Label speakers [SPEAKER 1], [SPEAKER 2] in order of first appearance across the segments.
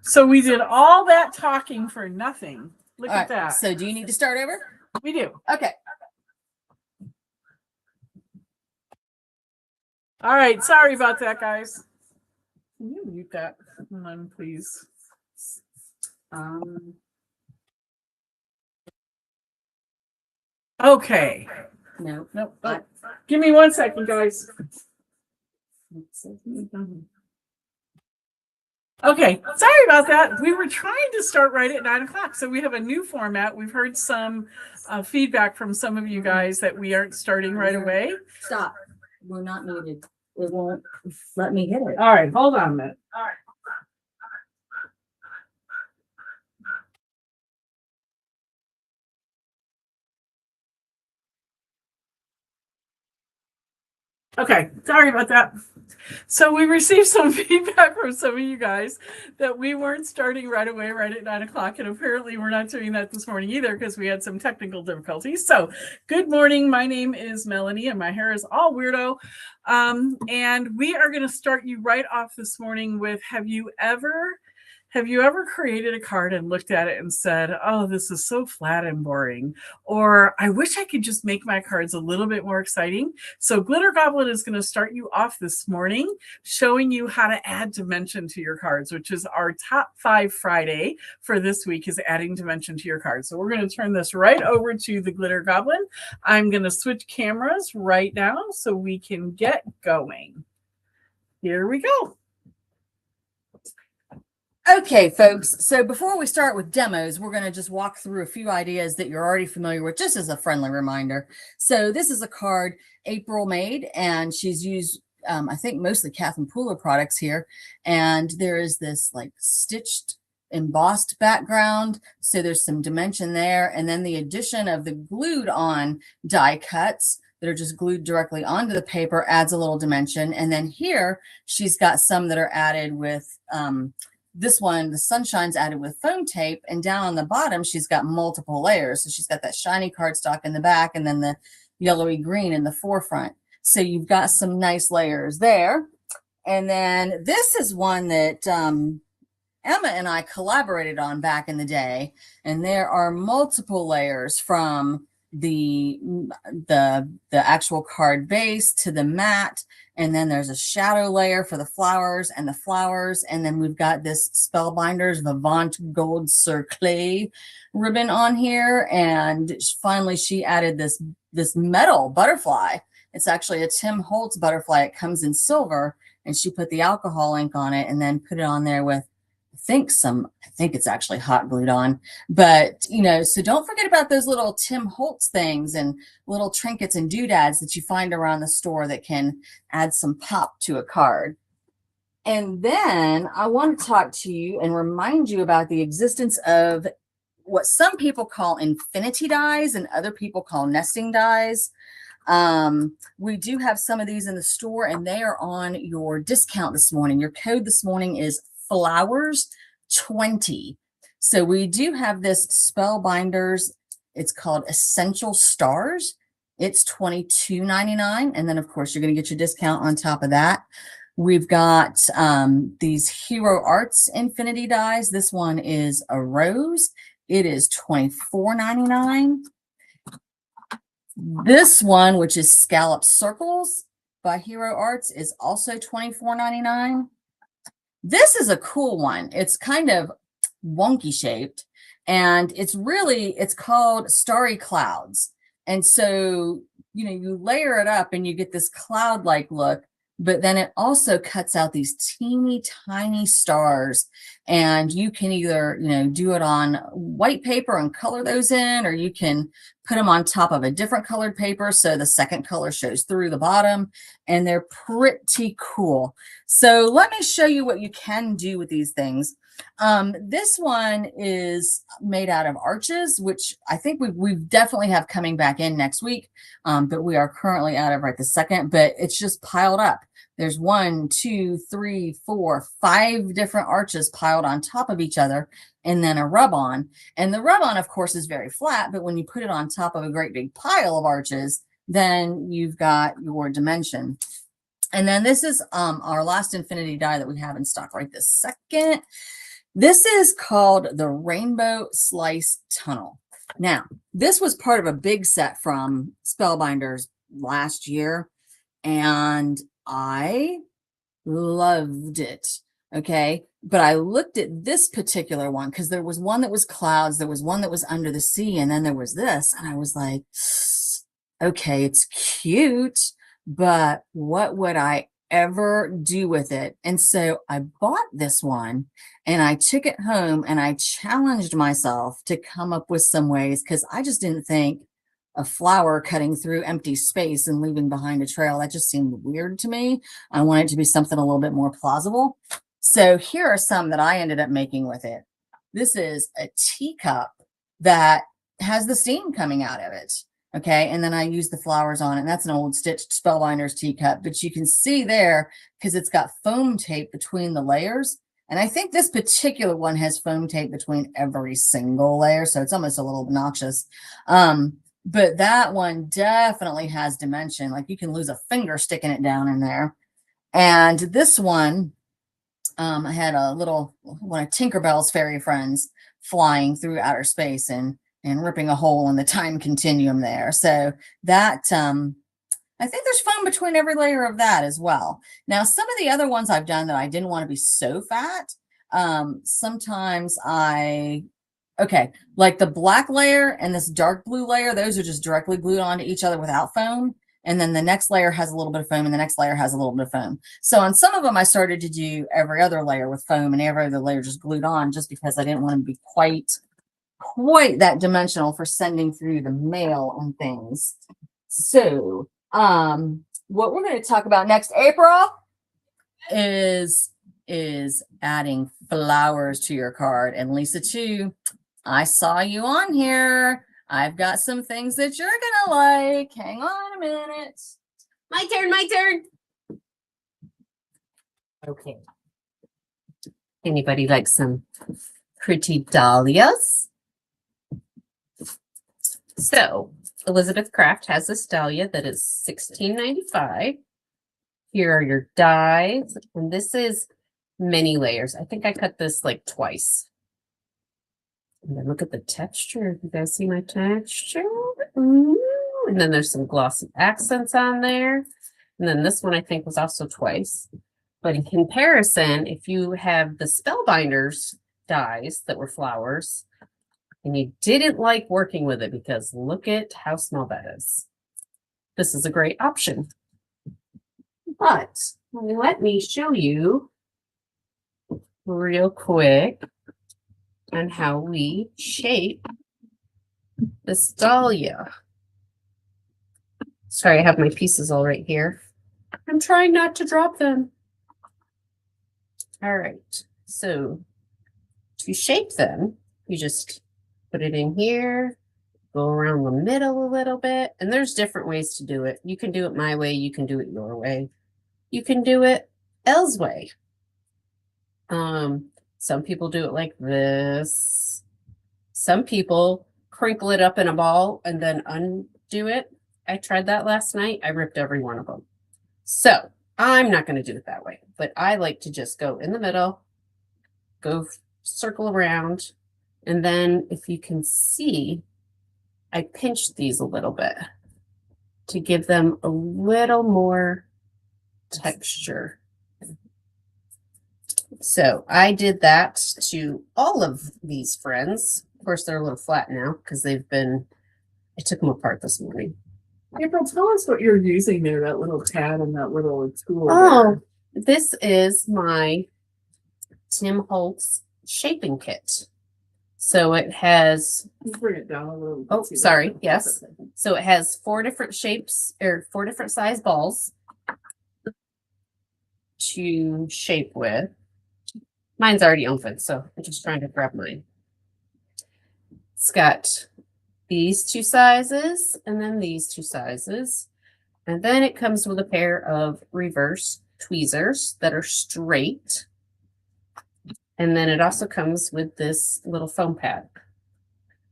[SPEAKER 1] So we did all that talking for nothing. Look
[SPEAKER 2] All
[SPEAKER 1] at
[SPEAKER 2] right,
[SPEAKER 1] that.
[SPEAKER 2] So do you need to start over?
[SPEAKER 1] We do.
[SPEAKER 2] Okay.
[SPEAKER 1] All right. Sorry about that, guys. Can you mute that one, please? Okay.
[SPEAKER 2] No.
[SPEAKER 1] Nope. Oh, give me 1 second, guys. Okay, sorry about that. We were trying to start right at 9 o'clock, so we have a new format. We've heard some feedback from some of you guys that we aren't starting right away.
[SPEAKER 2] Stop. We're not muted. It won't let me hit it.
[SPEAKER 1] All right, hold on a minute. All right. Okay, sorry about that. So we received some feedback from some of you guys that we weren't starting right away, right at 9 o'clock. And apparently we're not doing that this morning either because we had some technical difficulties. So good morning. My name is Melanie and my hair is all weirdo. And we are going to start you right off this morning with, have you ever created a card and looked at it and said, oh, this is so flat and boring, or I wish I could just make my cards a little bit more exciting? So Glitter Goblin is going to start you off this morning showing you how to add dimension to your cards, which is our top 5 Friday for this week, is adding dimension to your cards. So we're going to turn this right over to the Glitter Goblin. I'm going to switch cameras right now so we can get going. Here we go.
[SPEAKER 2] Okay, folks. So before we start with demos, we're going to just walk through a few ideas that you're already familiar with, just as a friendly reminder. So this is a card April made, and she's used, I think, mostly Catherine Pooler products here. And there is this like stitched embossed background. So there's some dimension there. And then the addition of the glued on die cuts that are just glued directly onto the paper adds a little dimension. And then here she's got some that are added with, this one, the Sunshine's added with foam tape, and down on the bottom, she's got multiple layers. So she's got that shiny cardstock in the back and then the yellowy green in the forefront. So you've got some nice layers there. And then this is one that Emma and I collaborated on back in the day. And there are multiple layers from the actual card base to the mat, and then there's a shadow layer for the flowers, and then we've got this Spellbinders Vivant Gold Cercle ribbon on here, and finally she added this metal butterfly. It's actually a Tim Holtz butterfly. It comes in silver, and she put the alcohol ink on it and then put it on there with I think it's actually hot glued on, but so don't forget about those little Tim Holtz things and little trinkets and doodads that you find around the store that can add some pop to a card. And then I want to talk to you and remind you about the existence of what some people call infinity dies and other people call nesting dies. We do have some of these in the store, and they are on your discount this morning. Your code this morning is Flowers 20. So we do have this Spellbinders. It's called Essential Stars. It's $22.99, and then of course you're going to get your discount on top of that. We've got these Hero Arts Infinity dies. This one is a rose. It is $24.99. This one, which is Scallop Circles by Hero Arts, is also $24.99. This is a cool one. It's kind of wonky shaped, and it's called Starry Clouds. And so, you layer it up and you get this cloud-like look, but then it also cuts out these teeny tiny stars, and you can either, do it on white paper and color those in, or you can put them on top of a different colored paper so the second color shows through the bottom, and they're pretty cool. So let me show you what you can do with these things. This one is made out of arches, which I think we definitely have coming back in next week, but we are currently out of right this second, but it's just piled up. There's 1, 2, 3, 4, 5 different arches piled on top of each other, and then a rub-on. And the rub-on, of course, is very flat, but when you put it on top of a great big pile of arches, then you've got your dimension. And then this is our last infinity die that we have in stock right this second. This is called the Rainbow Slice Tunnel. Now, this was part of a big set from Spellbinders last year, and I loved it. Okay. But I looked at this particular one because there was one that was clouds, there was one that was under the sea, and then there was this. And I was like, okay, it's cute, but what would I ever do with it? And so I bought this one and I took it home and I challenged myself to come up with some ways because I just didn't think a flower cutting through empty space and leaving behind a trail, that just seemed weird to me. I wanted it to be something a little bit more plausible. So here are some that I ended up making with it. This is a teacup that has the steam coming out of it. Okay, and then I use the flowers on it. And that's an old stitched Spellbinders teacup, but you can see there because it's got foam tape between the layers. And I think this particular one has foam tape between every single layer, so it's almost a little obnoxious. But that one definitely has dimension. Like you can lose a finger sticking it down in there. And this one, I had a little one of Tinkerbell's fairy friends flying through outer space and ripping a hole in the time continuum there. So that, I think there's foam between every layer of that as well. Now, some of the other ones I've done that I didn't want to be so fat, sometimes okay, like the black layer and this dark blue layer, those are just directly glued onto each other without foam. And then the next layer has a little bit of foam and the next layer has a little bit of foam. So on some of them, I started to do every other layer with foam and every other layer just glued on just because I didn't want to be quite that dimensional for sending through the mail and things. So what we're going to talk about next, April, is adding flowers to your card. And Lisa too, I saw you on here. I've got some things that you're gonna like. Hang on a minute.
[SPEAKER 3] My turn. Okay. Anybody like some pretty dahlias? So Elizabeth Craft has this dahlia that is $16.95. Here are your dies, and this is many layers. I think I cut this like twice. And then look at the texture. You guys see my texture? Ooh. And then there's some glossy accents on there. And then this one I think was also twice. But in comparison, if you have the Spellbinders dies that were flowers, and you didn't like working with it because look at how small that is. This is a great option. But let me show you real quick on how we shape this dahlia. Sorry, I have my pieces all right here. I'm trying not to drop them. All right, so to shape them, you just put it in here, go around the middle a little bit, and there's different ways to do it. You can do it my way, you can do it your way. You can do it Elle's way. Some people do it like this. Some people crinkle it up in a ball and then undo it. I tried that last night. I ripped every one of them. So I'm not going to do it that way, but I like to just go in the middle, go circle around. And then if you can see, I pinched these a little bit to give them a little more texture. So I did that to all of these friends. Of course, they're a little flat now because I took them apart this morning.
[SPEAKER 1] April, tell us what you're using there, that little pad and that little tool.
[SPEAKER 3] Oh, this is my Tim Holtz shaping kit. So it has,
[SPEAKER 1] Just bring it down a little.
[SPEAKER 3] oh, sorry, yes. So it has 4 different shapes or 4 different size balls to shape with. Mine's already open, so I'm just trying to grab mine. It's got these 2 sizes and then these 2 sizes. And then it comes with a pair of reverse tweezers that are straight. And then it also comes with this little foam pad.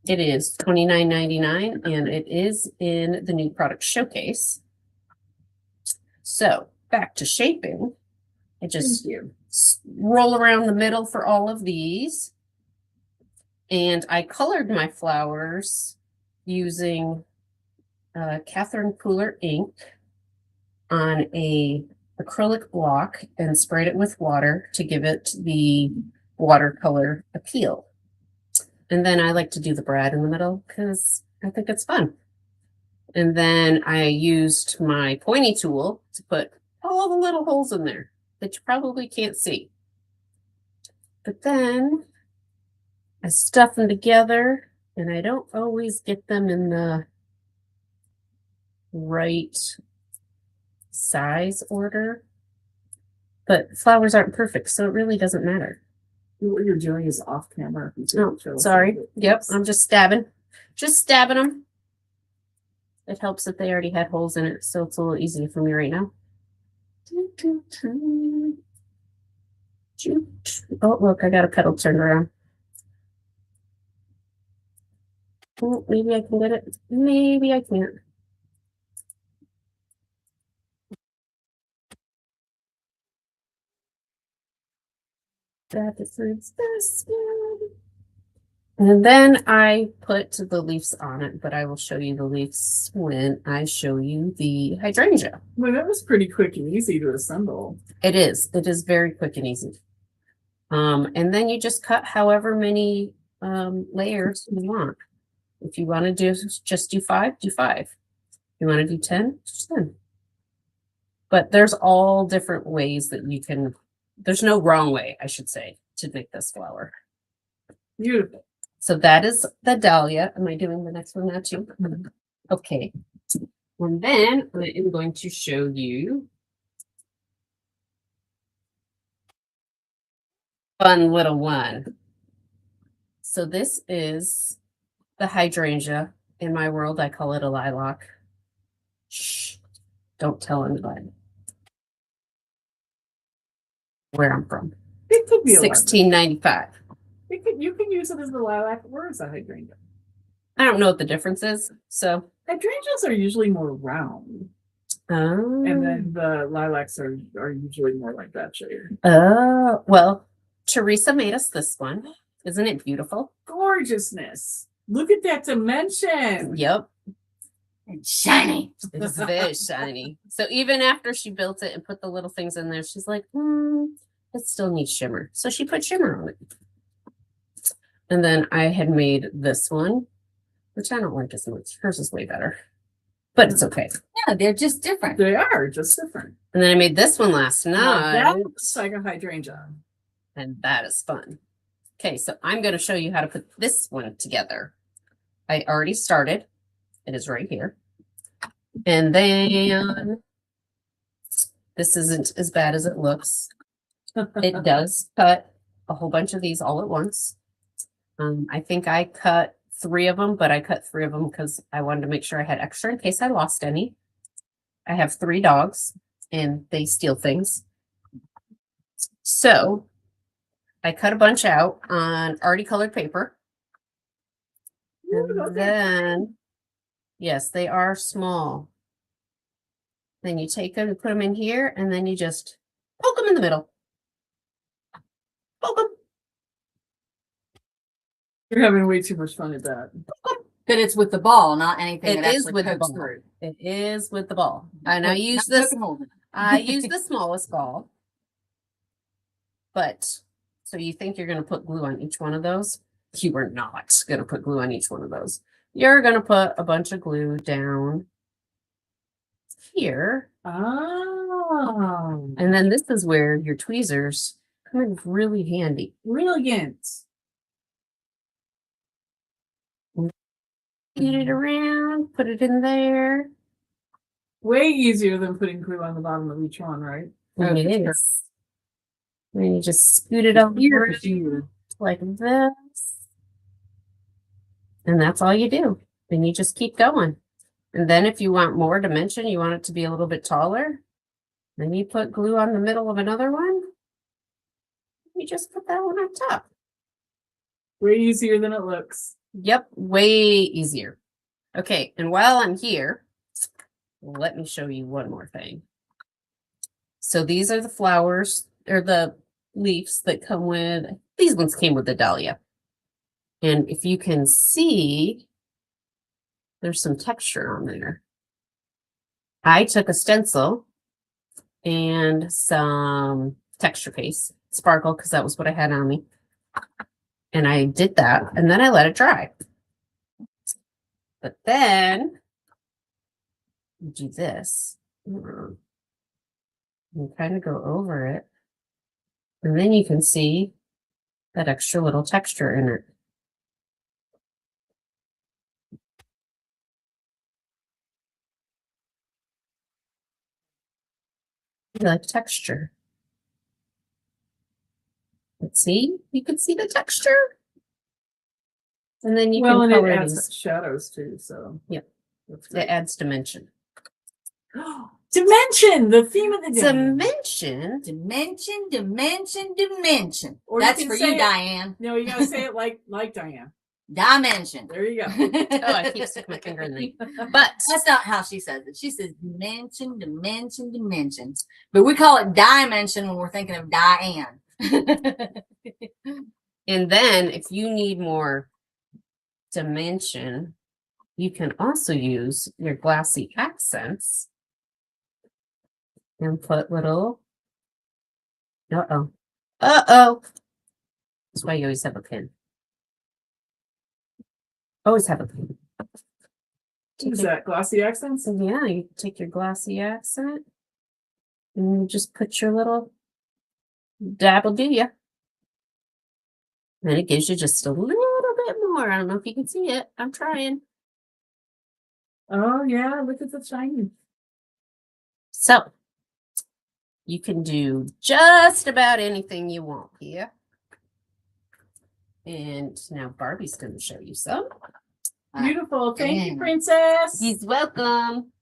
[SPEAKER 3] It is $29.99 and it is in the new product showcase. So back to shaping. I just roll around the middle for all of these. And I colored my flowers using Catherine Pooler ink on a acrylic block and sprayed it with water to give it the watercolor appeal. And then I like to do the brad in the middle because I think it's fun. And then I used my pointy tool to put all the little holes in there that you probably can't see. But then I stuff them together, and I don't always get them in the right size order. But flowers aren't perfect, so it really doesn't matter.
[SPEAKER 1] What you're doing is off camera.
[SPEAKER 3] Oh, sorry. Yep, I'm just stabbing. Just stabbing them. It helps that they already had holes in it, so it's a little easier for me right now. Oh, look, I got a petal turned around. Oh, maybe I can get it. Maybe I can't. That is this one. And then I put the leaves on it, but I will show you the leaves when I show you the hydrangea.
[SPEAKER 1] Well, that was pretty quick and easy to assemble.
[SPEAKER 3] It is. It is very quick and easy. And then you just cut however many layers you want. If you want to just do 5, do 5. If you want to do 10, just 10. But there's all different ways that you can, there's no wrong way, I should say, to make this flower.
[SPEAKER 1] Beautiful.
[SPEAKER 3] So that is the dahlia. Am I doing the next one now too? Okay. And then I am going to show you fun little one. So this is the hydrangea. In my world, I call it a lilac. Shh, don't tell anybody where I'm from.
[SPEAKER 1] It could be
[SPEAKER 3] 1695.
[SPEAKER 1] You can use it as the lilac or as a hydrangea.
[SPEAKER 3] I don't know what the difference is. So
[SPEAKER 1] Hydrangeas are usually more round, and then the lilacs are usually more like that shade.
[SPEAKER 3] Oh, well, Teresa made us this one. Isn't it beautiful?
[SPEAKER 1] Gorgeousness. Look at that dimension.
[SPEAKER 3] Yep.
[SPEAKER 2] It's shiny.
[SPEAKER 3] It's very shiny. So even after she built it and put the little things in there, she's like, it still needs shimmer. So she put shimmer on it. And then I had made this one, which I don't like as much. Hers is way better, but it's okay.
[SPEAKER 2] Yeah, they're just different.
[SPEAKER 1] They are just different.
[SPEAKER 3] And then I made this one last
[SPEAKER 1] Now,
[SPEAKER 3] night.
[SPEAKER 1] that looks like a hydrangea.
[SPEAKER 3] And that is fun. Okay, so I'm going to show you how to put this one together. I already started. It is right here. And then this isn't as bad as it looks. It does cut a whole bunch of these all at once. I think I cut 3 of them, but I cut 3 of them because I wanted to make sure I had extra in case I lost any. I have 3 dogs and they steal things. So I cut a bunch out on already colored paper. And then, yes, they are small. Then you take them and put them in here, and then you just poke them in the middle. Poke them.
[SPEAKER 1] You're having way too much fun at that.
[SPEAKER 2] But it's with the ball, not anything
[SPEAKER 3] It
[SPEAKER 2] that
[SPEAKER 3] is
[SPEAKER 2] actually
[SPEAKER 3] with the
[SPEAKER 2] pokes
[SPEAKER 3] ball.
[SPEAKER 2] through.
[SPEAKER 3] It is with the ball. And I
[SPEAKER 2] Not
[SPEAKER 3] use this.
[SPEAKER 2] poking holes in it.
[SPEAKER 3] I use the smallest ball. But so you think you're going to put glue on each one of those? You are not going to put glue on each one of those. You're going to put a bunch of glue down here.
[SPEAKER 1] Oh,
[SPEAKER 3] And then this is where your tweezers come in really handy.
[SPEAKER 1] brilliant.
[SPEAKER 3] Get it around, put it in there.
[SPEAKER 1] Way easier than putting glue on the bottom of each one, right?
[SPEAKER 3] And it is. And you just scoot it over
[SPEAKER 1] You.
[SPEAKER 3] like this. And that's all you do. Then you just keep going. And then if you want more dimension, you want it to be a little bit taller, then you put glue on the middle of another one. You just put that one on top.
[SPEAKER 1] Way easier than it looks.
[SPEAKER 3] Yep, way easier. Okay, and while I'm here, let me show you one more thing. So these are the flowers, or the leaves that come with, these ones came with the dahlia. And if you can see, there's some texture on there. I took a stencil and some texture paste, sparkle, because that was what I had on me. And I did that, and then I let it dry. But then you do this. You kind of go over it. And then you can see that extra little texture in it. You like texture. Let's see, you can see the texture. And then you
[SPEAKER 1] Well,
[SPEAKER 3] can
[SPEAKER 1] and it
[SPEAKER 3] color
[SPEAKER 1] adds
[SPEAKER 3] these.
[SPEAKER 1] shadows too, so.
[SPEAKER 3] Yep.
[SPEAKER 1] That's
[SPEAKER 3] It
[SPEAKER 1] great.
[SPEAKER 3] adds dimension.
[SPEAKER 1] Dimension, the theme of the day.
[SPEAKER 3] Dimension.
[SPEAKER 2] Dimension.
[SPEAKER 1] Or you
[SPEAKER 2] That's
[SPEAKER 1] can
[SPEAKER 2] for
[SPEAKER 1] say
[SPEAKER 2] you,
[SPEAKER 1] it-
[SPEAKER 2] Diane.
[SPEAKER 1] No, you gotta say it like Diane.
[SPEAKER 2] Dimension.
[SPEAKER 1] There you go.
[SPEAKER 3] Oh, I keep sticking my finger in there. But
[SPEAKER 2] That's not how she says it. She says dimension. But we call it dimension when we're thinking of Diane.
[SPEAKER 3] and then if you need more dimension, you can also use your glassy accents and put little. That's why you always have a pin. Always have a pin.
[SPEAKER 1] Is that glossy accents?
[SPEAKER 3] So yeah, you take your glossy accent and you just put your little dabble do ya. And it gives you just a little bit more. I don't know if you can see it. I'm trying.
[SPEAKER 1] Oh yeah, look at the shiny.
[SPEAKER 3] So you can do just about anything you want here. And now Barbie's going to show you some.
[SPEAKER 1] Beautiful. Thank you,
[SPEAKER 2] Mm.
[SPEAKER 1] princess.
[SPEAKER 3] He's welcome.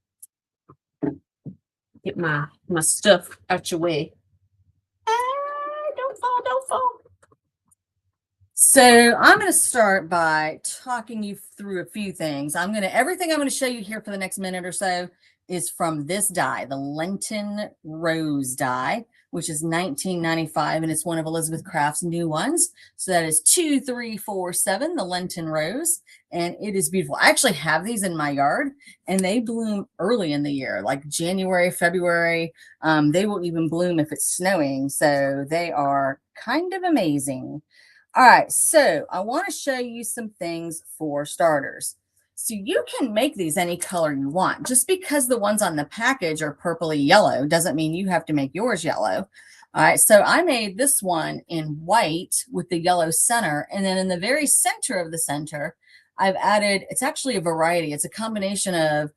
[SPEAKER 3] Get my stuff out your way. Don't fall.
[SPEAKER 2] So I'm going to start by talking you through a few things. Everything I'm going to show you here for the next minute or so is from this die, the Lenten Rose die, which is $19.95, and it's one of Elizabeth Craft's new ones. So that is 2347, the Lenten Rose, and it is beautiful. I actually have these in my yard, and they bloom early in the year, like January, February. They will even bloom if it's snowing, so they are kind of amazing. All right, so I want to show you some things for starters. So you can make these any color you want. Just because the ones on the package are purpley yellow doesn't mean you have to make yours yellow. All right, so I made this one in white with the yellow center. And then in the very center of the center, I've added, it's actually a variety. It's a combination of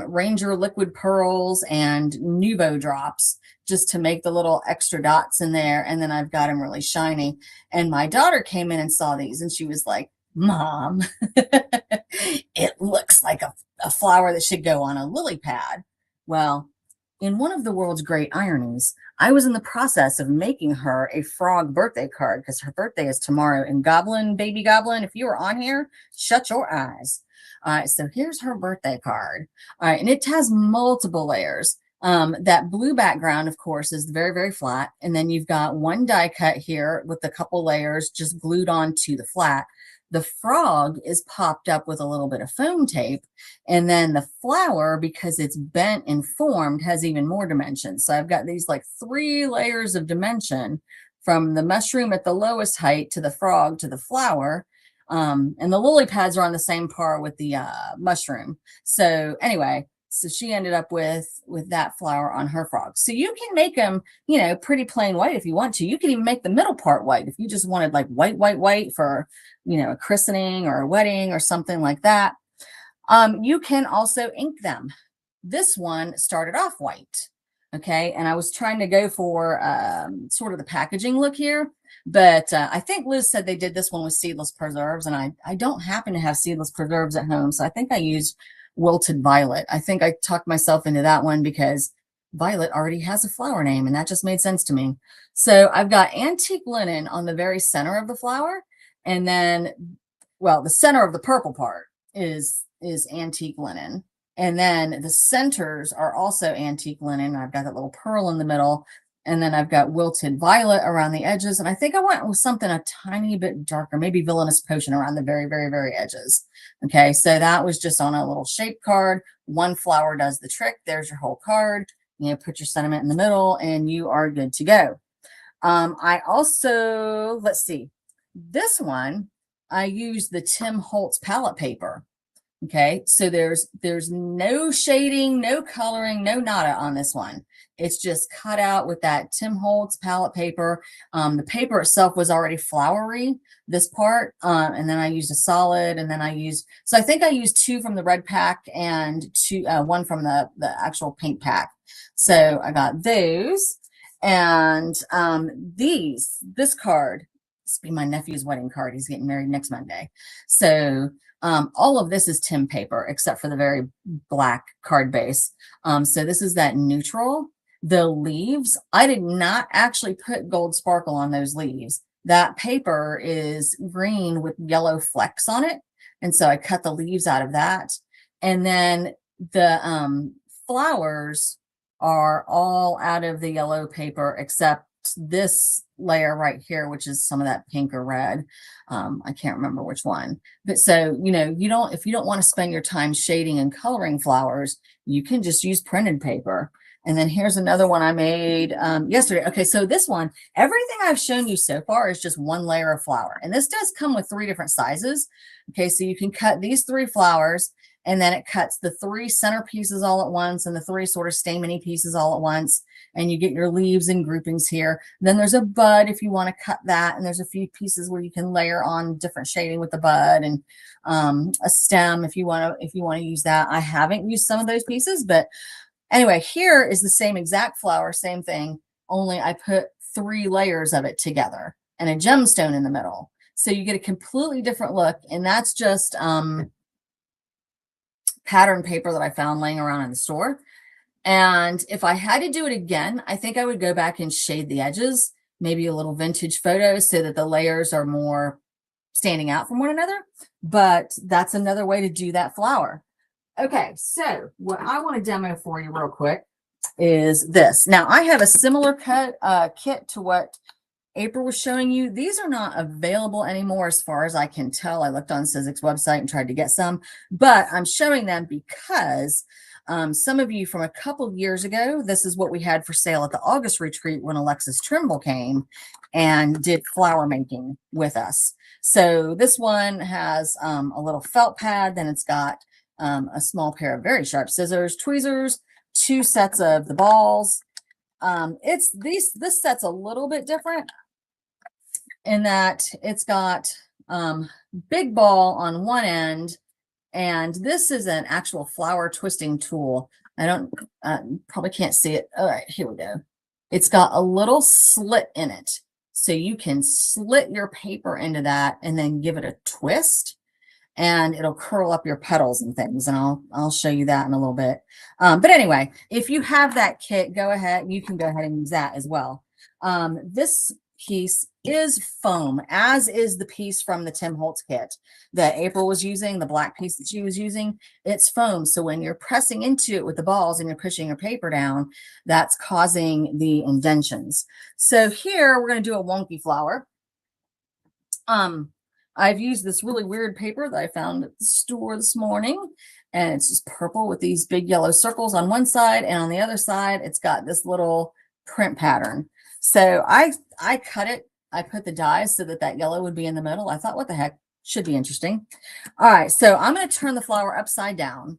[SPEAKER 2] Ranger liquid pearls and Nuvo drops, just to make the little extra dots in there. And then I've got them really shiny. And my daughter came in and saw these and she was like, Mom, it looks like a flower that should go on a lily pad. Well, in one of the world's great ironies, I was in the process of making her a frog birthday card because her birthday is tomorrow. And Goblin, baby Goblin, if you are on here, shut your eyes. All right, so here's her birthday card. All right, and it has multiple layers. That blue background, of course, is very, very flat. And then you've got one die cut here with a couple layers just glued onto the flat. The frog is popped up with a little bit of foam tape. And then the flower, because it's bent and formed, has even more dimension. So I've got these like 3 layers of dimension from the mushroom at the lowest height to the frog to the flower. And the lily pads are on the same par with the mushroom. So anyway, so she ended up with that flower on her frog. So you can make them, you know, pretty plain white if you want to. You can even make the middle part white if you just wanted like white for, you know, a christening or a wedding or something like that. You can also ink them. This one started off white. Okay, and I was trying to go for sort of the packaging look here, but I think Liz said they did this one with seedless preserves, and I don't happen to have seedless preserves at home, so I think I used Wilted Violet. I think I talked myself into that one because Violet already has a flower name, and that just made sense to me. So I've got antique linen on the very center of the flower, and then, well, the center of the purple part is antique linen. And then the centers are also antique linen. I've got that little pearl in the middle. And then I've got wilted violet around the edges. And I think I went with something a tiny bit darker, maybe villainous potion around the very, very, very edges. Okay, so that was just on a little shape card. One flower does the trick. There's your whole card. You know, put your sentiment in the middle and you are good to go. I also, let's see, this one, I used the Tim Holtz palette paper. Okay, so there's no shading, no coloring, no nada on this one. It's just cut out with that Tim Holtz palette paper. The paper itself was already flowery, this part, and then I used a solid, and then I used, so I think I used 2 from the red pack and 1 from the actual pink pack. So I got those, and this card, this will be my nephew's wedding card. He's getting married next Monday. So all of this is Tim paper, except for the very black card base. So this is that neutral. The leaves, I did not actually put gold sparkle on those leaves. That paper is green with yellow flecks on it. And so I cut the leaves out of that. And then the flowers are all out of the yellow paper, except this layer right here, which is some of that pink or red. I can't remember which one, but so, you know, if you don't want to spend your time shading and coloring flowers, you can just use printed paper. And then here's another one I made yesterday. Okay, so this one, everything I've shown you so far is just one layer of flower. And this does come with 3 different sizes. Okay, so you can cut these 3 flowers, and then it cuts the 3 center pieces all at once and the 3 sort of stameny pieces all at once. And you get your leaves and groupings here. Then there's a bud if you want to cut that. And there's a few pieces where you can layer on different shading with the bud, and a stem if you want to use that. I haven't used some of those pieces, but anyway, here is the same exact flower, same thing, only I put 3 layers of it together and a gemstone in the middle. So you get a completely different look. And that's just pattern paper that I found laying around in the store. And if I had to do it again, I think I would go back and shade the edges, maybe a little vintage photo so that the layers are more standing out from one another. But that's another way to do that flower. Okay, so what I want to demo for you real quick is this. Now, I have a similar kit to what April was showing you. These are not available anymore as far as I can tell. I looked on Sizik's website and tried to get some, but I'm showing them because some of you from a couple of years ago, this is what we had for sale at the August retreat when Alexis Trimble came and did flower making with us. So this one has a little felt pad, then it's got a small pair of very sharp scissors, tweezers, 2 sets of the balls. This set's a little bit different in that it's got big ball on one end, and this is an actual flower twisting tool. I don't probably can't see it. All right, here we go. It's got a little slit in it, so you can slit your paper into that and then give it a twist, and it'll curl up your petals and things. And I'll show you that in a little bit. But anyway, if you have that kit, go ahead. You can go ahead and use that as well. This piece is foam, as is the piece from the Tim Holtz kit that April was using, the black piece that she was using. It's foam. So when you're pressing into it with the balls and you're pushing your paper down, that's causing the indentions. So here we're going to do a wonky flower. I've used this really weird paper that I found at the store this morning, and it's just purple with these big yellow circles on one side, and on the other side, it's got this little print pattern. So I cut it. I put the dies so that yellow would be in the middle. I thought, what the heck, should be interesting. All right, so I'm going to turn the flower upside down,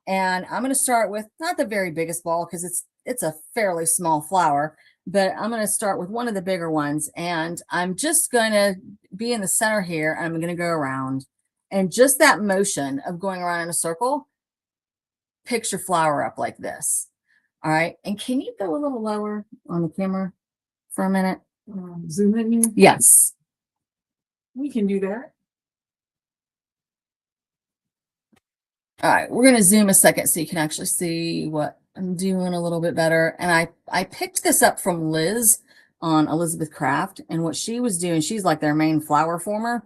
[SPEAKER 2] and I'm going to start with not the very biggest ball because it's a fairly small flower, but I'm going to start with one of the bigger ones, and I'm just going to be in the center here. And I'm going to go around, and just that motion of going around in a circle picks your flower up like this. All right, and can you go a little lower on the camera for a minute?
[SPEAKER 1] Zoom in here.
[SPEAKER 2] Yes.
[SPEAKER 1] We can do that.
[SPEAKER 2] All right, we're going to zoom a second so you can actually see what I'm doing a little bit better. And I picked this up from Liz on Elizabeth Craft, and what she was doing, she's like their main flower former.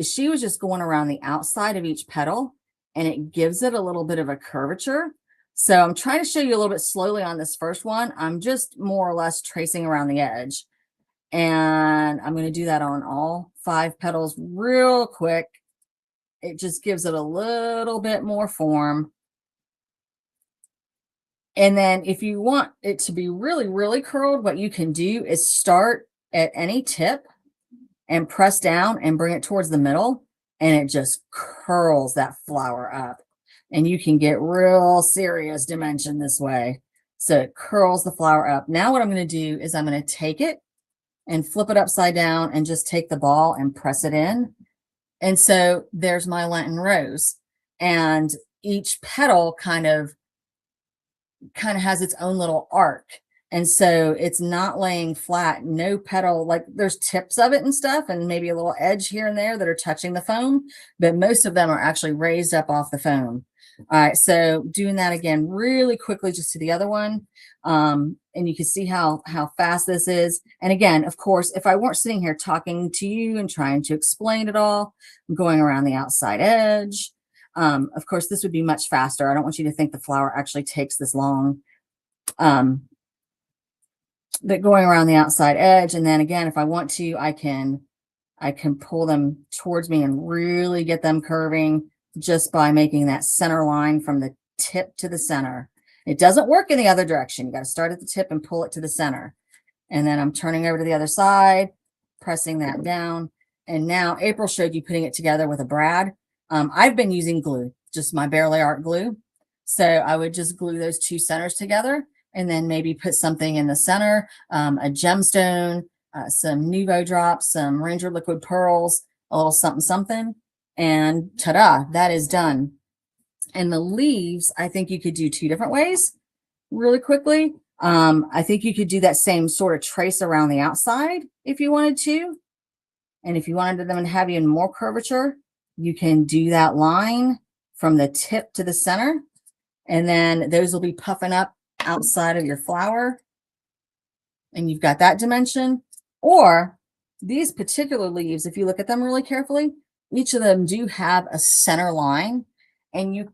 [SPEAKER 2] She was just going around the outside of each petal, and it gives it a little bit of a curvature. So I'm trying to show you a little bit slowly on this first one. I'm just more or less tracing around the edge. And I'm going to do that on all 5 petals real quick. It just gives it a little bit more form. And then if you want it to be really, really curled, what you can do is start at any tip and press down and bring it towards the middle. And it just curls that flower up. And you can get real serious dimension this way. So it curls the flower up. Now what I'm going to do is I'm going to take it and flip it upside down and just take the ball and press it in. And so there's my Lenten rose. And each petal kind of has its own little arc. And so it's not laying flat, no petal, like there's tips of it and stuff, and maybe a little edge here and there that are touching the foam, but most of them are actually raised up off the foam. All right, so doing that again really quickly just to the other one. And you can see how fast this is. And again, of course, if I weren't sitting here talking to you and trying to explain it all, I'm going around the outside edge. Of course, this would be much faster. I don't want you to think the flower actually takes this long. But going around the outside edge, and then again, if I want to, I can pull them towards me and really get them curving just by making that center line from the tip to the center. It doesn't work in the other direction. You got to start at the tip and pull it to the center. And then I'm turning over to the other side, pressing that down. And now April showed you putting it together with a brad. I've been using glue, just my Bearly Art glue. So I would just glue those 2 centers together and then maybe put something in the center, a gemstone, some Nuvo drops, some Ranger liquid pearls, a little something, something, and ta-da, that is done. And the leaves, I think you could do 2 different ways really quickly. I think you could do that same sort of trace around the outside if you wanted to. And if you wanted them to have even more curvature, you can do that line from the tip to the center. And then those will be puffing up outside of your flower. And you've got that dimension. Or these particular leaves, if you look at them really carefully, each of them do have a center line. And you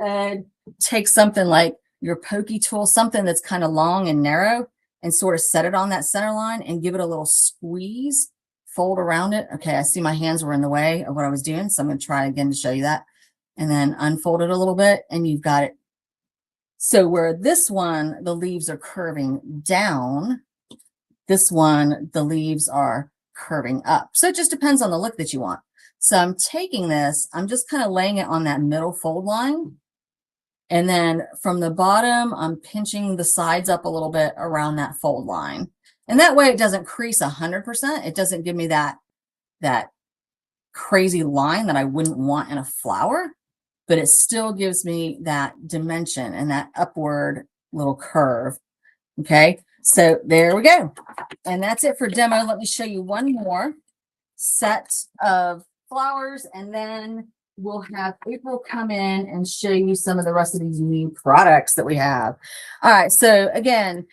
[SPEAKER 2] could take something like your pokey tool, something that's kind of long and narrow, and sort of set it on that center line and give it a little squeeze, fold around it. Okay, I see my hands were in the way of what I was doing, so I'm going to try again to show you that. And then unfold it a little bit, and you've got it. So where this one, the leaves are curving down, this one, the leaves are curving up. So it just depends on the look that you want. So I'm taking this, I'm just kind of laying it on that middle fold line. And then from the bottom, I'm pinching the sides up a little bit around that fold line. And that way it doesn't crease 100%. It doesn't give me that crazy line that I wouldn't want in a flower, but it still gives me that dimension and that upward little curve. Okay, so there we go. And that's it for demo. Let me show you one more set of flowers, and then we'll have April come in and show you some of the rest of these new products that we have. All right, so again,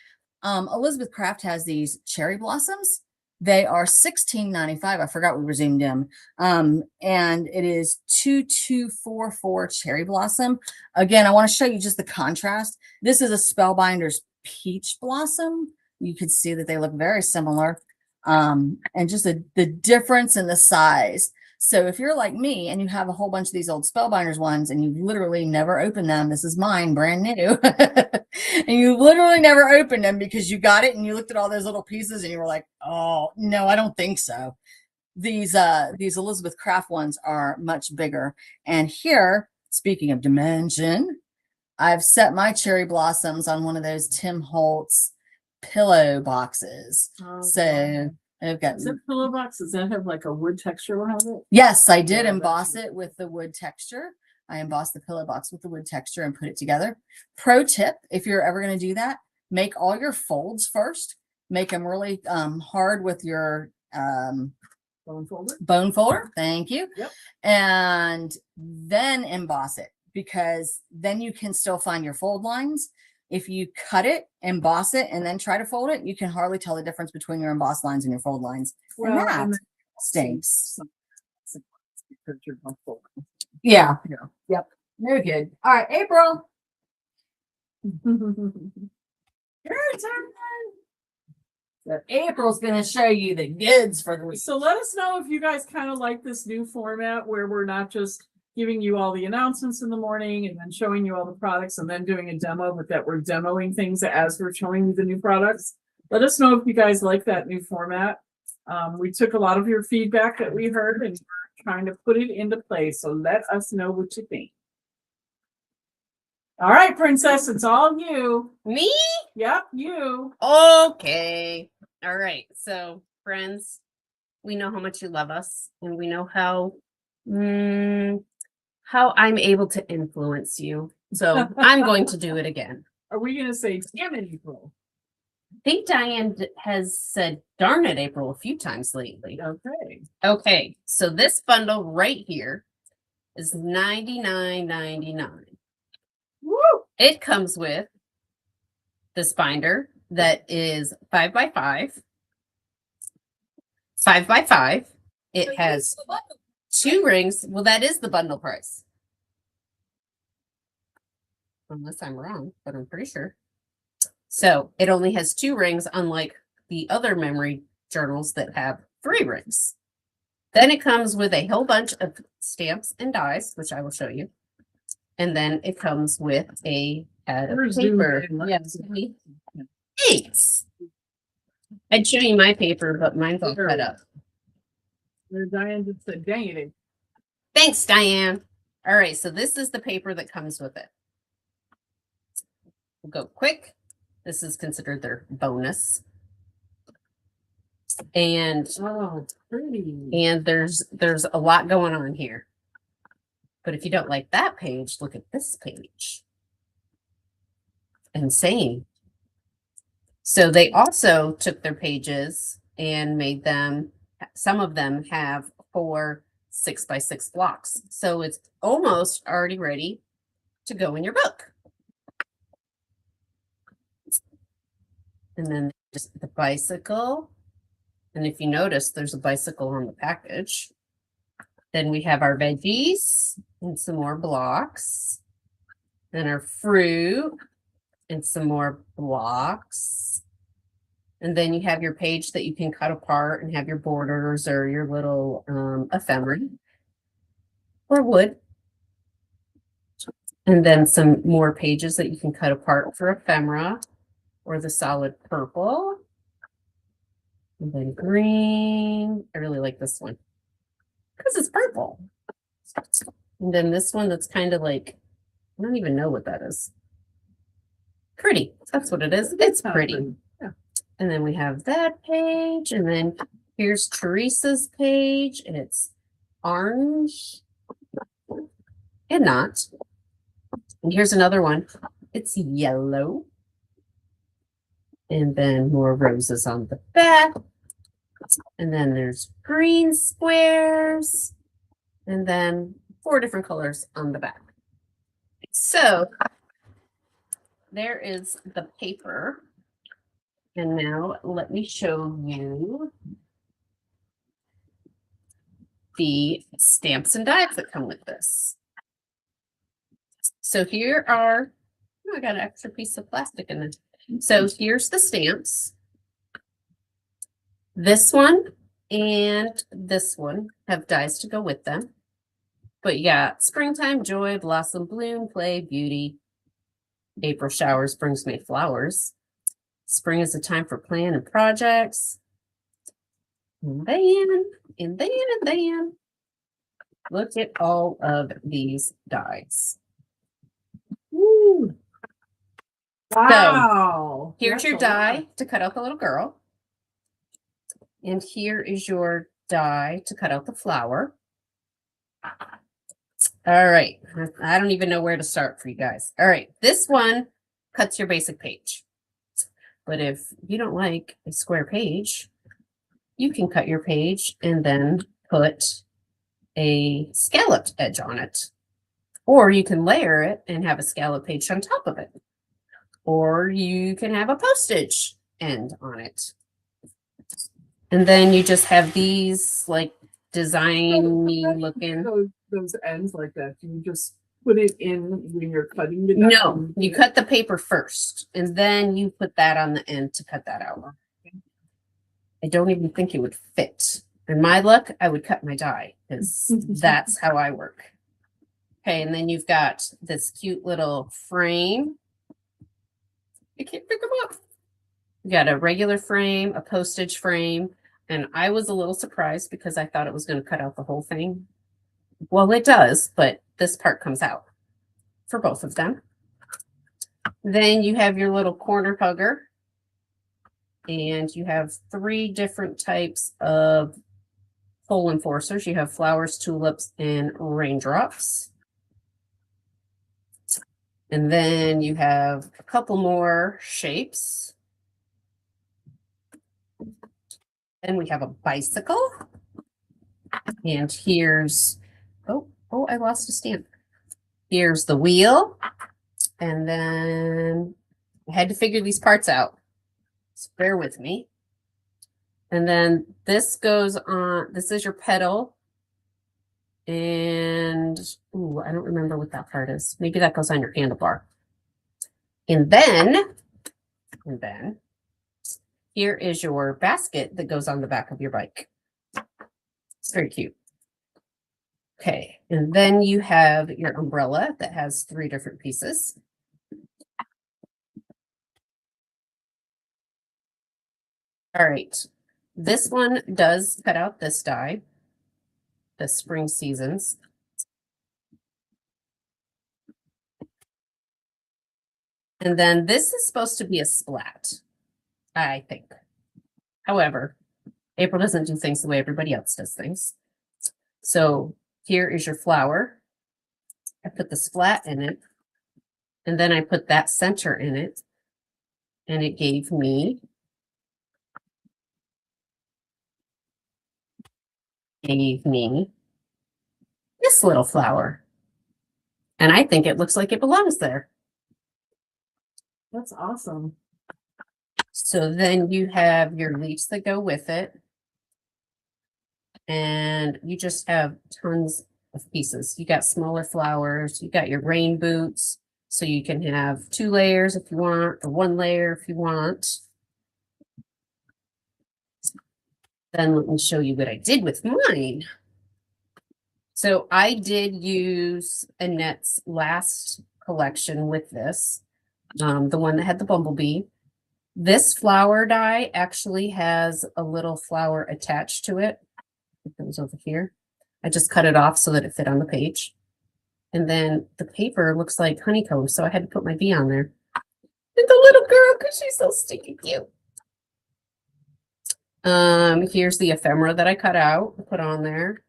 [SPEAKER 2] Elizabeth Craft has these cherry blossoms. They are $16.95. I forgot we resumed them. And it is 2244 cherry blossom. Again, I want to show you just the contrast. This is a Spellbinder's peach blossom. You could see that they look very similar. And just the difference in the size. So if you're like me and you have a whole bunch of these old Spellbinders ones and you've literally never opened them, this is mine, brand new, and you literally never opened them because you got it and you looked at all those little pieces and you were like, oh, no, I don't think so. These Elizabeth Craft ones are much bigger. And here, speaking of dimension, I've set my cherry blossoms on one of those Tim Holtz pillow boxes.
[SPEAKER 1] Oh,
[SPEAKER 2] so I've got
[SPEAKER 1] is it pillow box? Does that have like a wood texture around it?
[SPEAKER 2] Yes, I did
[SPEAKER 1] Yeah,
[SPEAKER 2] emboss it with the wood texture. I embossed the pillow box with the wood texture and put it together. Pro tip, if you're ever going to do that, make all your folds first. Make them really hard with your bone folder. Thank you.
[SPEAKER 1] Yep.
[SPEAKER 2] And then emboss it, because then you can still find your fold lines. If you cut it, emboss it, and then try to fold it, you can hardly tell the difference between your embossed lines and your fold lines.
[SPEAKER 1] Well,
[SPEAKER 2] and that stinks.
[SPEAKER 1] Because you're both folding.
[SPEAKER 2] Yeah.
[SPEAKER 1] Yeah.
[SPEAKER 2] Yep. No good. All right, April.
[SPEAKER 1] Your turn.
[SPEAKER 2] So April's going to show you the goods for the week.
[SPEAKER 1] So let us know if you guys kind of like this new format where we're not just giving you all the announcements in the morning and then showing you all the products and then doing a demo, but that we're demoing things as we're showing you the new products. Let us know if you guys like that new format. We took a lot of your feedback that we heard and we're trying to put it into place. So let us know what you think. All right, Princess, it's all you.
[SPEAKER 3] Me?
[SPEAKER 1] Yep, you.
[SPEAKER 3] Okay. All right. So, friends, we know how much you love us, and we know how I'm able to influence you. So I'm going to do it again.
[SPEAKER 1] Are we going to say damn it, April?
[SPEAKER 3] I think Diane has said darn it, April, a few times lately.
[SPEAKER 1] Okay.
[SPEAKER 3] Okay. So this bundle right here is $99.99.
[SPEAKER 1] Woo!
[SPEAKER 3] It comes with this binder that is 5x5. 5x5. It has 2 rings. Well, that is the bundle price. Unless I'm wrong, but I'm pretty sure. So it only has 2 rings, unlike the other memory journals that have 3 rings. Then it comes with a whole bunch of stamps and dies, which I will show you. And then it comes with a pad of paper. Yes. Thanks. I'd show you my paper, but mine's all cut up.
[SPEAKER 1] Diane just said, dang it.
[SPEAKER 3] Thanks, Diane. All right, so this is the paper that comes with it. We'll go quick. This is considered their bonus. And
[SPEAKER 1] Oh, pretty.
[SPEAKER 3] and there's a lot going on here. But if you don't like that page, look at this page. Insane. So they also took their pages and made them, some of them have 4 6x6 blocks. So it's almost already ready to go in your book. And then there's the bicycle. And if you notice, there's a bicycle on the package. Then we have our veggies and some more blocks. Then our fruit and some more blocks. And then you have your page that you can cut apart and have your borders or your little ephemera or wood. And then some more pages that you can cut apart for ephemera or the solid purple. And then green. I really like this one because it's purple. And then this one that's kind of like, I don't even know what that is. Pretty. That's what it is. It's pretty.
[SPEAKER 1] Yeah.
[SPEAKER 3] And then we have that page. And then here's Teresa's page. And it's orange and not. And here's another one. It's yellow. And then more roses on the back. And then there's green squares. And then 4 different colors on the back. So there is the paper. And now let me show you the stamps and dies that come with this. So here are, oh, I got an extra piece of plastic in it. So here's the stamps. This one and this one have dies to go with them. But you got springtime, joy, blossom, bloom, play, beauty. April showers brings me flowers. Spring is a time for plan and projects. And then, look at all of these dies.
[SPEAKER 1] Woo. Wow.
[SPEAKER 3] Here's
[SPEAKER 1] That's
[SPEAKER 3] your
[SPEAKER 1] a
[SPEAKER 3] die
[SPEAKER 1] lot.
[SPEAKER 3] to cut out the little girl. And here is your die to cut out the flower. All right. I don't even know where to start for you guys. All right. This one cuts your basic page. But if you don't like a square page, you can cut your page and then put a scalloped edge on it. Or you can layer it and have a scalloped page on top of it. Or you can have a postage end on it. And then you just have these like designy looking.
[SPEAKER 1] Those ends like that. Do you just put it in when you're cutting the.
[SPEAKER 3] No, you cut the paper first and then you put that on the end to cut that out. I don't even think it would fit. In my luck, I would cut my die because that's how I work. Okay, and then you've got this cute little frame. I can't pick them up. You got a regular frame, a postage frame, and I was a little surprised because I thought it was going to cut out the whole thing. Well, it does, but this part comes out for both of them. Then you have your little corner hugger, and you have 3 different types of pole enforcers. You have flowers, tulips, and raindrops. And then you have a couple more shapes. Then we have a bicycle. And here's, oh, I lost a stamp. Here's the wheel. And then I had to figure these parts out. So bear with me. And then this goes on, this is your pedal. And, ooh, I don't remember what that part is. Maybe that goes on your handlebar. And then here is your basket that goes on the back of your bike. It's very cute. Okay, and then you have your umbrella that has 3 different pieces. All right, this one does cut out this die, the spring seasons. And then this is supposed to be a splat, I think. However, April doesn't do things the way everybody else does things. So here is your flower. I put the splat in it, and then I put that center in it, and it gave me this little flower. And I think it looks like it belongs there.
[SPEAKER 1] That's awesome.
[SPEAKER 3] So then you have your leaves that go with it. And you just have tons of pieces. You got smaller flowers, you got your rain boots. So you can have 2 layers if you want, or 1 layer if you want. Then let me show you what I did with mine. So I did use Annette's last collection with this, the one that had the bumblebee. This flower die actually has a little flower attached to it. It goes over here. I just cut it off so that it fit on the page. And then the paper looks like honeycomb, so I had to put my bee on there. And the little girl, because she's so stinky cute. Here's the ephemera that I cut out, put on there.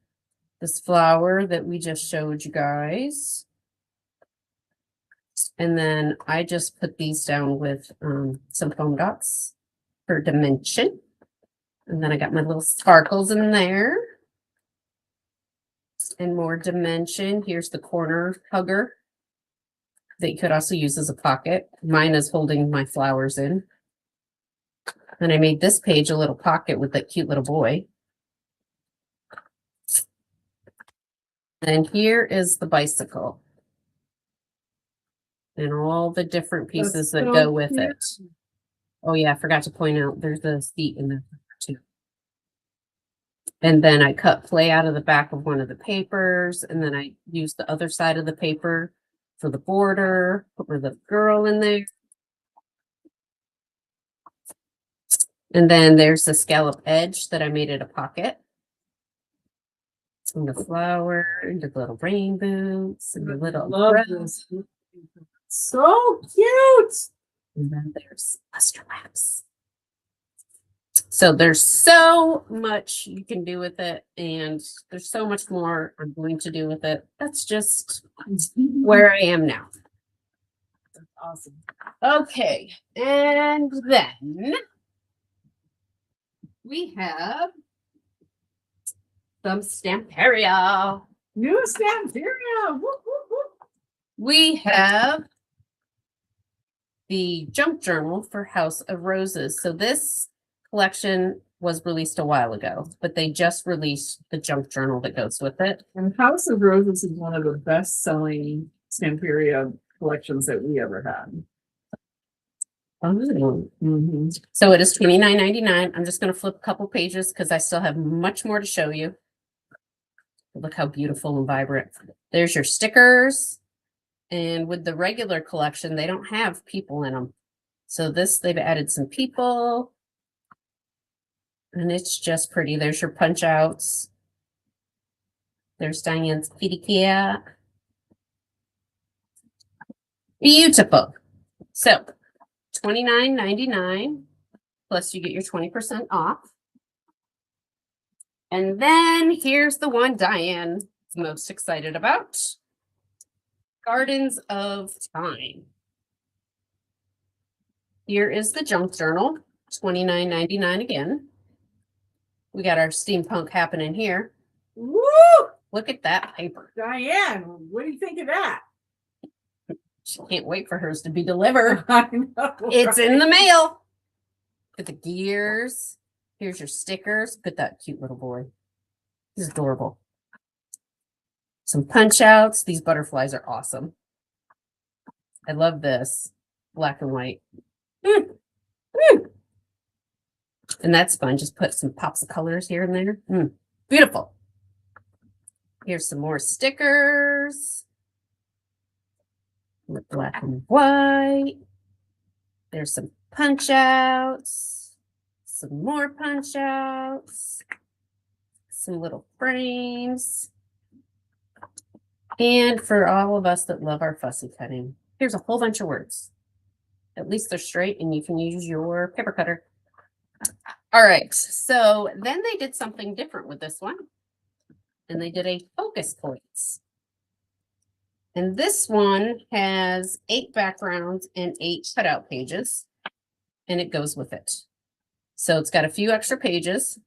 [SPEAKER 3] This flower that we just showed you guys. And then I just put these down with some foam dots for dimension. And then I got my little sparkles in there. And more dimension. Here's the corner hugger that you could also use as a pocket. Mine is holding my flowers in. And I made this page a little pocket with that cute little boy. And here is the bicycle. And all the different pieces that go with it. Oh yeah, I forgot to point out there's a seat in there too. And then I cut play out of the back of one of the papers, and then I used the other side of the paper for the border, put my little girl in there. And then there's the scallop edge that I made it a pocket. And the flower, and the little rain boots, and the little umbrellas.
[SPEAKER 1] So cute.
[SPEAKER 3] And then there's astrolabes. So there's so much you can do with it, and there's so much more I'm going to do with it. That's just where I am now.
[SPEAKER 1] That's awesome.
[SPEAKER 3] Okay, and then we have some Stamperia.
[SPEAKER 1] New Stamperia. Whoop, whoop, whoop.
[SPEAKER 3] We have the junk journal for House of Roses. So this collection was released a while ago, but they just released the junk journal that goes with it.
[SPEAKER 1] And House of Roses is one of the best-selling Stamperia collections that we ever had.
[SPEAKER 3] Oh.
[SPEAKER 1] Mm-hmm.
[SPEAKER 3] So it is $29.99. I'm just going to flip a couple pages because I still have much more to show you. Look how beautiful and vibrant. There's your stickers. And with the regular collection, they don't have people in them. So this, they've added some people. And it's just pretty. There's your punch outs. There's Diane's kitty cat. Beautiful. So $29.99 plus you get your 20% off. And then here's the one Diane is most excited about. Gardens of Time. Here is the junk journal, $29.99 again. We got our steampunk happening here.
[SPEAKER 1] Woo!
[SPEAKER 3] Look at that paper.
[SPEAKER 1] Diane, what do you think of that?
[SPEAKER 3] She can't wait for hers to be delivered.
[SPEAKER 1] I know.
[SPEAKER 3] It's in the mail. Look at the gears. Here's your stickers. Look at that cute little boy. He's adorable. Some punch outs. These butterflies are awesome. I love this. Black and white. And that's fun. Just put some pops of colors here and there. Beautiful. Here's some more stickers. With black and white. There's some punch outs. Some more punch outs. Some little frames. And for all of us that love our fussy cutting, here's a whole bunch of words. At least they're straight and you can use your paper cutter. All right, so then they did something different with this one. And they did a focus points. And this one has 8 backgrounds and 8 cutout pages. And it goes with it. So it's got a few extra pages.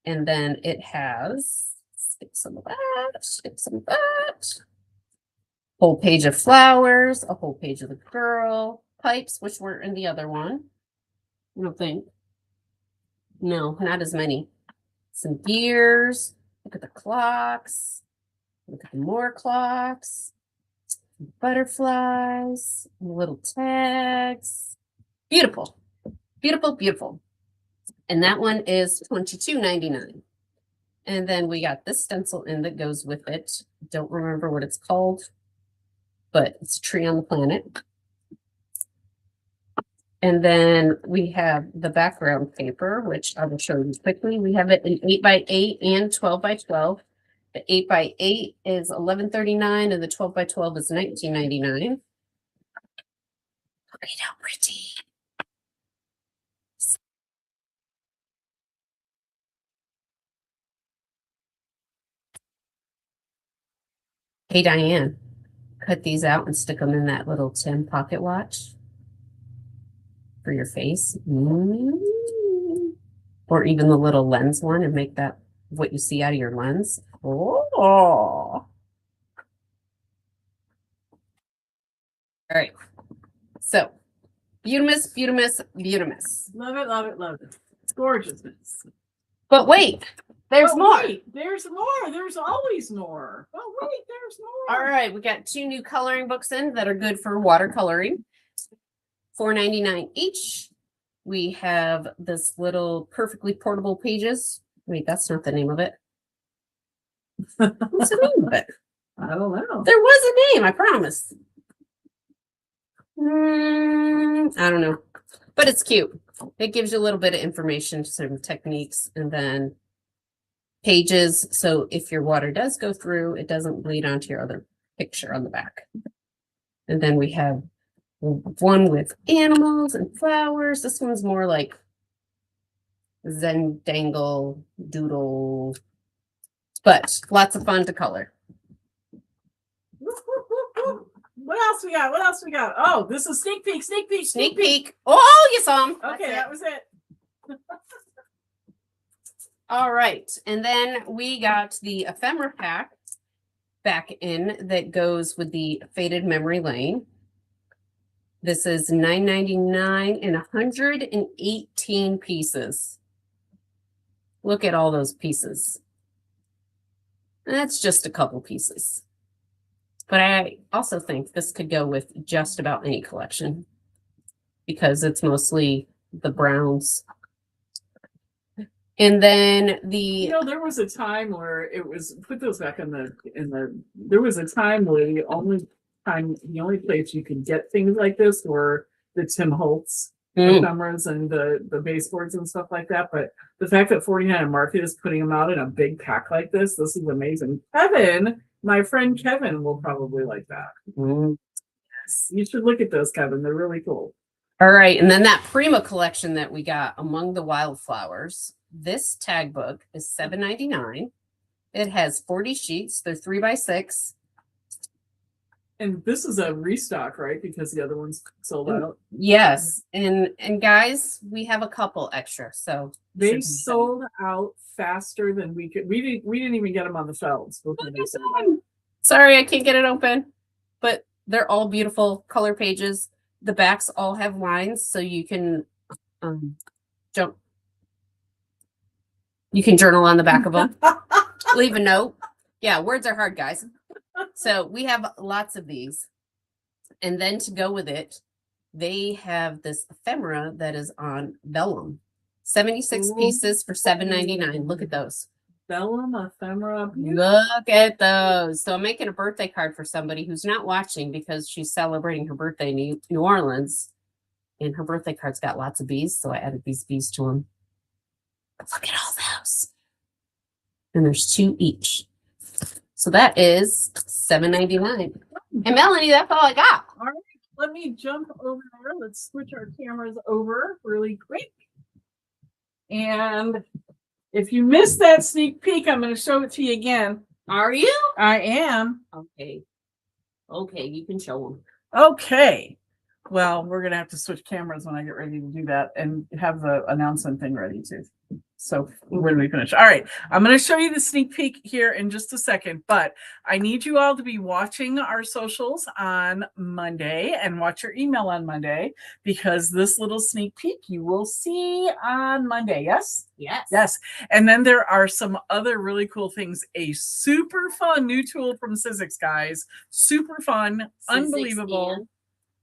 [SPEAKER 3] And then it has, skip some of that, skip some of that. Whole page of flowers, a whole page of the girl, pipes, which were in the other one. I don't think. No, not as many. Some gears. Look at the clocks. Look at the more clocks. Butterflies. Little tags. Beautiful. Beautiful, beautiful. And that one is $22.99. And then we got this stencil in that goes with it. Don't remember what it's called, but it's a tree on the planet. And then we have the background paper, which I will show you quickly. We have it in 8x8 and 12x12. The 8x8 is $11.39 and the 12x12 is $19.99. Look at how pretty. Hey, Diane, cut these out and stick them in that little Tim pocket watch for your face. Or even the little lens one and make that what you see out of your lens. Oh. All right. So, Beautimus, Beautimus, Beautimus.
[SPEAKER 1] Love it, love it, love it. It's gorgeousness.
[SPEAKER 3] But wait, there's
[SPEAKER 1] Oh,
[SPEAKER 3] more.
[SPEAKER 1] wait, there's more. There's always more. Oh, wait, there's more.
[SPEAKER 3] All right, we got 2 new coloring books in that are good for watercoloring. $4.99 each. We have this little perfectly portable pages. Wait, that's not the name of it. What's the name of it?
[SPEAKER 1] I don't know.
[SPEAKER 3] There was a name, I promise. I don't know, but it's cute. It gives you a little bit of information, some techniques, and then pages. So if your water does go through, it doesn't bleed onto your other picture on the back. And then we have one with animals and flowers. This one's more like Zen dangle doodle, but lots of fun to color.
[SPEAKER 1] What else we got? What else we got? Oh, this is sneak peek, sneak peek,
[SPEAKER 3] Sneak peek. Oh, you saw them.
[SPEAKER 1] Okay, that was it.
[SPEAKER 3] All right. And then we got the ephemera pack back in that goes with the Faded Memory Lane. This is $9.99 and 118 pieces. Look at all those pieces. That's just a couple pieces. But I also think this could go with just about any collection because it's mostly the browns. And then
[SPEAKER 1] You know, there was a time where it was put those back in the there was a time where the only place you could get things like this were the Tim Holtz ephemers and the baseboards and stuff like that. But the fact that 49 Market is putting them out in a big pack like this is amazing. Kevin, my friend Kevin will probably like that. Yes, you should look at those, Kevin. They're really cool.
[SPEAKER 3] All right, and then that Prima collection that we got, Among the Wildflowers. This tag book is $7.99. It has 40 sheets. They're 3x6.
[SPEAKER 1] And this is a restock, right? Because the other ones sold out.
[SPEAKER 3] Yes, and guys, we have a couple extra. So
[SPEAKER 1] they sold out faster than we could. We didn't even get them on the shelves.
[SPEAKER 3] Sorry, I can't get it open, but they're all beautiful color pages. The backs all have lines, so you can jump. You can journal on the back of them. Leave a note. Yeah, words are hard, guys. So we have lots of these. And then to go with it, they have this ephemera that is on vellum. 76 pieces for $7.99. Look at those.
[SPEAKER 1] Vellum ephemera.
[SPEAKER 3] Look at those. So I'm making a birthday card for somebody who's not watching because she's celebrating her birthday in New Orleans. And her birthday card's got lots of bees. So I added these bees to them. Look at all those. And there's 2 each. So that is $7.99. And Melanie, that's all I got.
[SPEAKER 1] All right, let me jump over there. Let's switch our cameras over really quick. And if you missed that sneak peek, I'm going to show it to you again.
[SPEAKER 3] Are you?
[SPEAKER 1] I am.
[SPEAKER 3] Okay. Okay, you can show them.
[SPEAKER 1] Okay. Well, we're going to have to switch cameras when I get ready to do that and have the announcement thing ready too. So when we finish. All right. I'm going to show you the sneak peek here in just a second, but I need you all to be watching our socials on Monday and watch your email on Monday because this little sneak peek you will see on Monday. Yes?
[SPEAKER 3] Yes.
[SPEAKER 1] Yes. And then there are some other really cool things. A super fun new tool from Sizzix, guys. Super fun. Unbelievable.
[SPEAKER 3] And?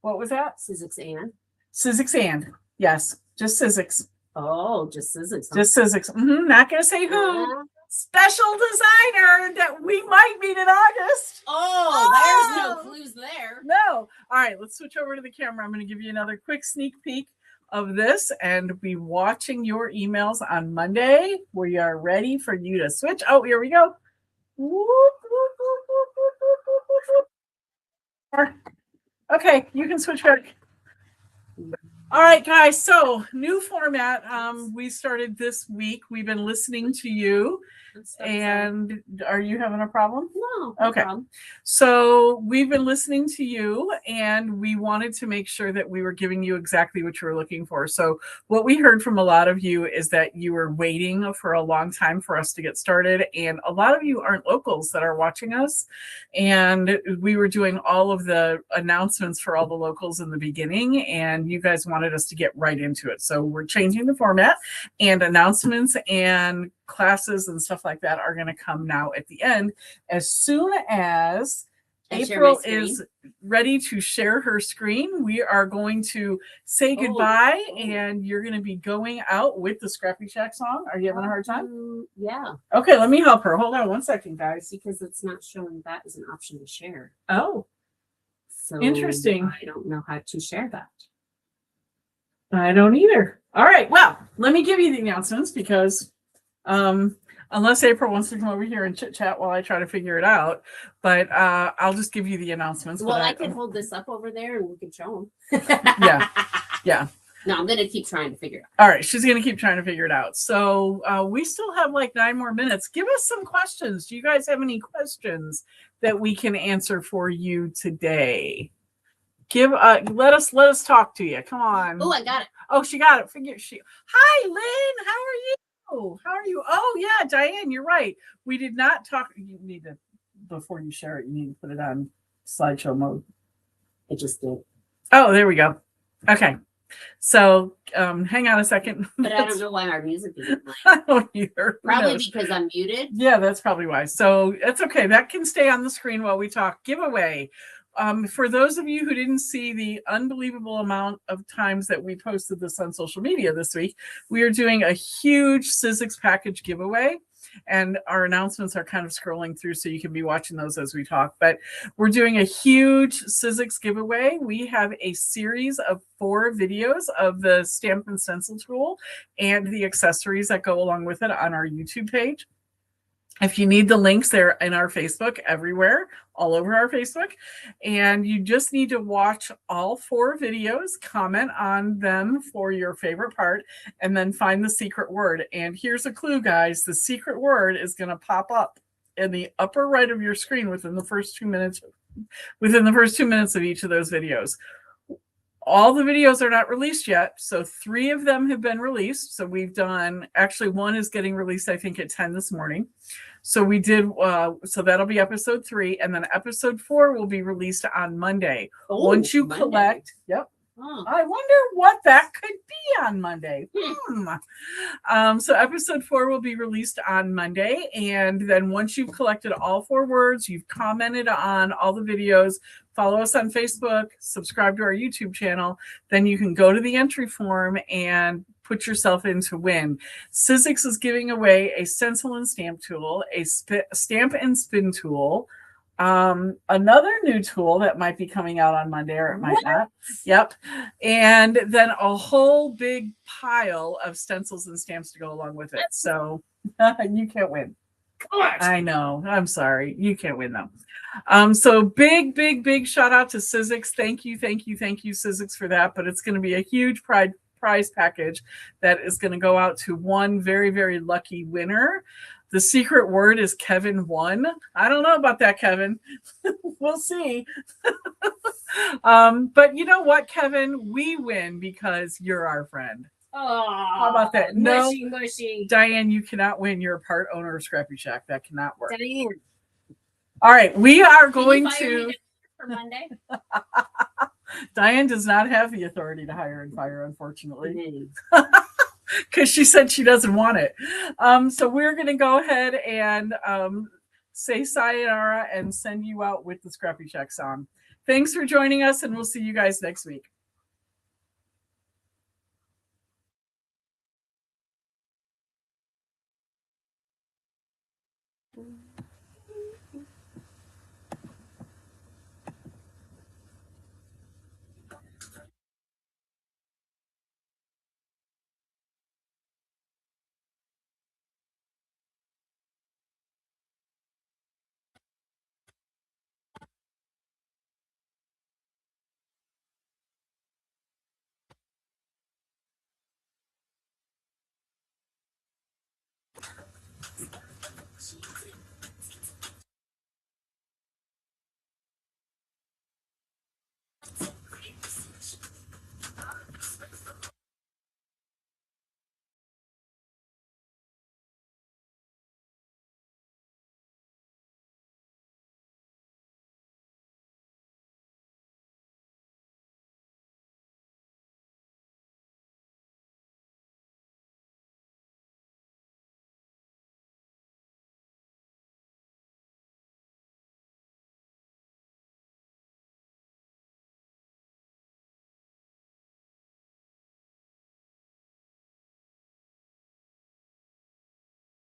[SPEAKER 1] What was that?
[SPEAKER 3] Sizzix and?
[SPEAKER 1] Sizzix and. Yes. Just Sizzix.
[SPEAKER 3] Oh, just Sizzix. Huh?
[SPEAKER 1] Just Sizzix. Not going to say who. Special designer that we might meet in August.
[SPEAKER 3] Oh, there's no clues there.
[SPEAKER 1] No. All right, let's switch over to the camera. I'm going to give you another quick sneak peek of this and be watching your emails on Monday. We are ready for you to switch. Oh, here we go. Okay, you can switch back. All right, guys. So new format. We started this week. We've been listening to you. And are you having a problem?
[SPEAKER 3] No.
[SPEAKER 1] Okay.
[SPEAKER 3] Problem.
[SPEAKER 1] So we've been listening to you and we wanted to make sure that we were giving you exactly what you were looking for. So what we heard from a lot of you is that you were waiting for a long time for us to get started. And a lot of you aren't locals that are watching us. And we were doing all of the announcements for all the locals in the beginning and you guys wanted us to get right into it. So we're changing the format and announcements and classes and stuff like that are going to come now at the end as soon as April is ready to share her screen. We are going to say goodbye and you're going to be going out with the ScrappyShak song. Are you having a hard time?
[SPEAKER 3] Yeah.
[SPEAKER 1] Okay, let me help her. Hold on one second, guys.
[SPEAKER 3] Because it's not showing that as an option to share.
[SPEAKER 1] Oh,
[SPEAKER 3] so
[SPEAKER 1] interesting.
[SPEAKER 3] I don't know how to share that.
[SPEAKER 1] I don't either. All right, well, let me give you the announcements because unless April wants to come over here and chit chat while I try to figure it out, but I'll just give you the announcements.
[SPEAKER 3] Well, I can hold this up over there and we can show them.
[SPEAKER 1] Yeah.
[SPEAKER 3] No, I'm gonna keep trying to figure it out.
[SPEAKER 1] All right, she's gonna keep trying to figure it out. So we still have like 9 more minutes. Give us some questions. Do you guys have any questions that we can answer for you today? Let us talk to you. Come on.
[SPEAKER 3] Oh, I got it.
[SPEAKER 1] Oh, she got it. Hi, Lynn. How are you? How are you? Oh, yeah, Diane, you're right. We did not talk. You need to, before you share it, you need to put it on slideshow mode.
[SPEAKER 3] I just did.
[SPEAKER 1] Oh, there we go. Okay. So hang on a second.
[SPEAKER 4] But I don't know why our music isn't playing.
[SPEAKER 1] I don't either. Who
[SPEAKER 4] Probably
[SPEAKER 1] knows?
[SPEAKER 4] because I'm muted.
[SPEAKER 1] Yeah, that's probably why. So it's okay. That can stay on the screen while we talk. Giveaway. For those of you who didn't see the unbelievable amount of times that we posted this on social media this week, we are doing a huge Sizzix package giveaway. And our announcements are kind of scrolling through, so you can be watching those as we talk. But we're doing a huge Sizzix giveaway. We have a series of 4 videos of the stamp and stencil tool and the accessories that go along with it on our YouTube page. If you need the links, they're in our Facebook everywhere, all over our Facebook. And you just need to watch all 4 videos, comment on them for your favorite part, and then find the secret word. And here's a clue, guys. The secret word is going to pop up in the upper right of your screen within the first 2 minutes of each of those videos. All the videos are not released yet. So 3 of them have been released. So we've done, actually 1 is getting released, I think at 10 this morning. So we did, so that'll be episode 3. And then episode 4 will be released on Monday.
[SPEAKER 4] Oh,
[SPEAKER 1] Once you
[SPEAKER 4] Monday.
[SPEAKER 1] collect, yep.
[SPEAKER 4] Oh.
[SPEAKER 1] I wonder what that could be on Monday. So episode 4 will be released on Monday. And then once you've collected all 4 words, you've commented on all the videos, follow us on Facebook, subscribe to our YouTube channel, then you can go to the entry form and put yourself in to win. Sizzix is giving away a stencil and stamp tool, a stamp and spin tool, another new tool that might be coming out on Monday, or it might not. Yep. And then a whole big pile of stencils and stamps to go along with it. So you can't win. I know. I'm sorry. You can't win though. So big shout out to Sizzix. Thank you, Sizzix, for that. But it's going to be a huge prize package that is going to go out to one very lucky winner. The secret word is Kevin 1. I don't know about that, Kevin. We'll see. But you know what, Kevin? We win because you're our friend.
[SPEAKER 4] Oh,
[SPEAKER 1] how about that? No,
[SPEAKER 4] mushy.
[SPEAKER 1] Diane, you cannot win. You're a part owner of ScrappyShak. That cannot work.
[SPEAKER 4] Diane,
[SPEAKER 1] All right, we are going
[SPEAKER 4] can you fire
[SPEAKER 1] to.
[SPEAKER 4] me for Monday?
[SPEAKER 1] Diane does not have the authority to hire and fire, unfortunately,
[SPEAKER 4] Mhm.
[SPEAKER 1] because she said she doesn't want it. So we're going to go ahead and say sayonara and send you out with the ScrappyShak song. Thanks for joining us, and we'll see you guys next week.